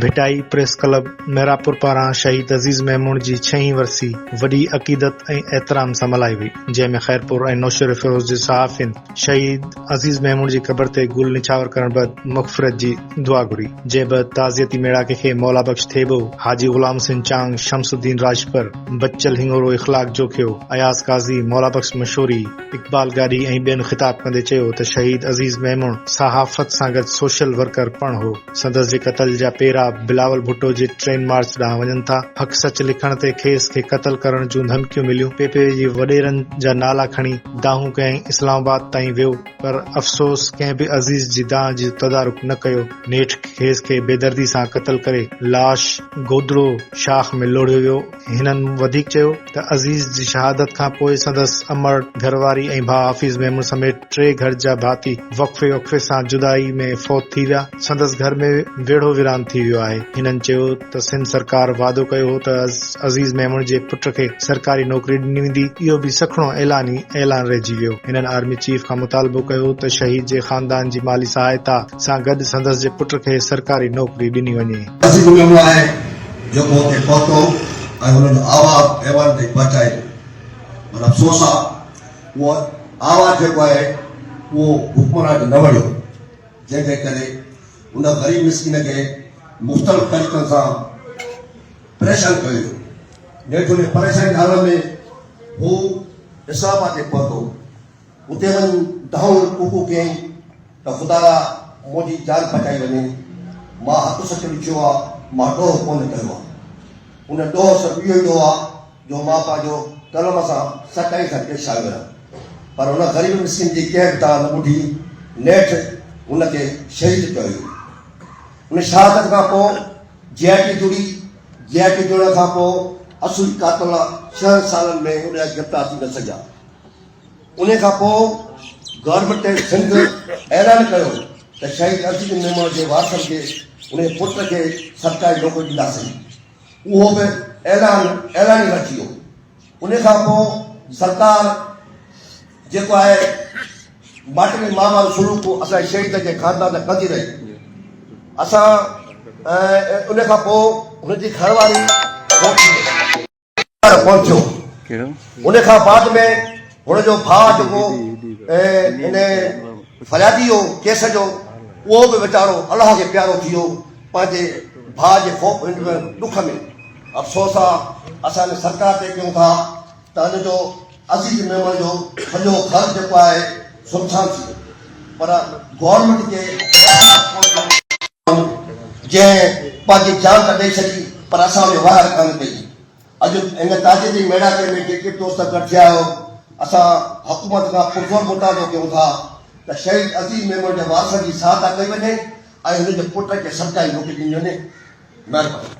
Bhittai press club Merapur पारां शहीद अज़ीज़ मेमून जी 6वीं वरसी वॾी अक़ीदत ऐं एहतराम सां मल्हाई हुई, जंहिंमें ख़ैरपुर ऐं नौशर फिरोज़ जे सहाफ़िन शहीद अज़ीज़ मेमून जी क़बर ते गुल निछावर करण बैदि मग़फ़िरत जी दुआ घुरी। जंहिं बैदि ताज़ियती मेड़ाके खे मौला बख़्श थेबो, हाजी ग़ुलाम सिंह चांग, शमसुद्दीन राजपर, बच्चल हिंगोरो इख़लाक़ जोखियो, अयास काज़ी, मौला बख़्श मशहूरी, इक़बाल गाॾी ऐं ॿियनि ख़िताब कंदे चयो त शहीद अज़ीज़ मेमून सहाफ़त सां गॾु सोशल वर्कर पिणु हो। संदसि जे क़त्ल जा पेरा बिलावल भुट्टो जे ट्रेन मार्च ॾांहुं वञनि था। हक़ सच लिखण ते खेस खे क़त्ल करण जूं धमकियूं मिलियूं। पेपे जे वॾेरनि जा नाला खणी दाहूं कंहिं इस्लामाबाद ताईं वियो, पर अफ़सोस कंहिं बि अज़ीज़ जी दाह जो तदारुक न कयो। नेठ खेस खे बेदर्दी सां क़त्ल करे लाश गोदड़ो शाख में लोढ़ियो वियो। हिननि वधीक चयो त अज़ीज़ जी शहादत खां पोइ संदसि अमर घरवारी ऐं भाउ हफ़ीज़ मेमून समेत 3 घर जा भाती वक़फ़े सां जुदाई में फौत थी विया। संदसि घर में वेढ़ो वीरान थी वियो आहे। हिननि चयो त सिंध सरकार वादो कयो हो त अज़ीज़ मेमून जे पुट खे सरकारी नौकरी ॾिनी वेंदी। इहो बि सखणो ऐलान रहिजी वियो। हिननि आर्मी चीफ खां मुतालबो कयो त शहीद जे ख़ानदान जी माली सहायता सां गॾु संदसि जे पुट खे सरकारी नौकरी ॾिनी वञे। अफ़सोस आहे उहो आवाज़ जेको आहे उहो हुकमरान न वणियो, जंहिंजे करे उन ग़रीब मिस्किन खे मुख़्तलिफ़ तरीक़नि सां परेशान कयो। नेठि उन परेशानी हालत में हू इस्लामाबाद ते पहुतो। उते वञी दाऊं कुकू कयईं त ख़ुदा मुंहिंजी जान बचाई वञे। मां हथु सच ॾिठो आहे, मां ॾोह कोन कयो आहे। उन ॾोह सिर्फ़ु इहो ई ॾोह आहे जो मां पंहिंजो कलम सां सचाई सां पेश आयो आहियां। पर उन ग़रीब मिस्किन जी कंहिं बि तव्हां न ॿुधी। नेठि उनखे शहीद कयो। उन शहादत खां पोइ GIT जुड़ी। GIT जुड़ण खां पोइ असुल कातल 6 सालनि में उन जा गिरफ़्तार थी न सघिया। उन खां पोइ गवर्नमेंट सिंध ऐलान कयो त शहीद अज़ीज़ मेमून जे वारसनि खे उन पुट खे सरकारी नौकरी ॾींदासीं। उहो बि ऐलान रखी वियो। उन खां पोइ सरकार जेको आहे माटवी माहवाल सलूक असांजे शहीद जे ख़ानदान कंदी रही। असां उन खां पोइ हुनजी घरवारी पहुचियो। उन खां बाद में हुनजो भाउ जेको इन फरियादी हो केस जो, उहो बि वीचारो अलाह खे प्यारो थी वियो पंहिंजे भाउ जे ॾुख में। अफ़सोस आहे असां सरकार ते कयूं था त हुनजो अज़ीज़ मेमून जो सॼो घर जेको आहे सुनसान थी वियो। पर गवर्नमेंट खे जंहिं पंहिंजी जान त ॾेई छॾी, पर असां में वार कान कई। अॼु इन ताज़े मेड़ाके में जेके दोस्त गॾु थिया आहियो, असां हुकूमत खां पुरज़ोर मुतालबो कयूं था त शहीद अज़ीज़ मेमून जे वारसनि जी सहायता कई वञे ऐं हुनजे पुट खे सरकारी नौकरी ॾिनी वञे। महिरबानी।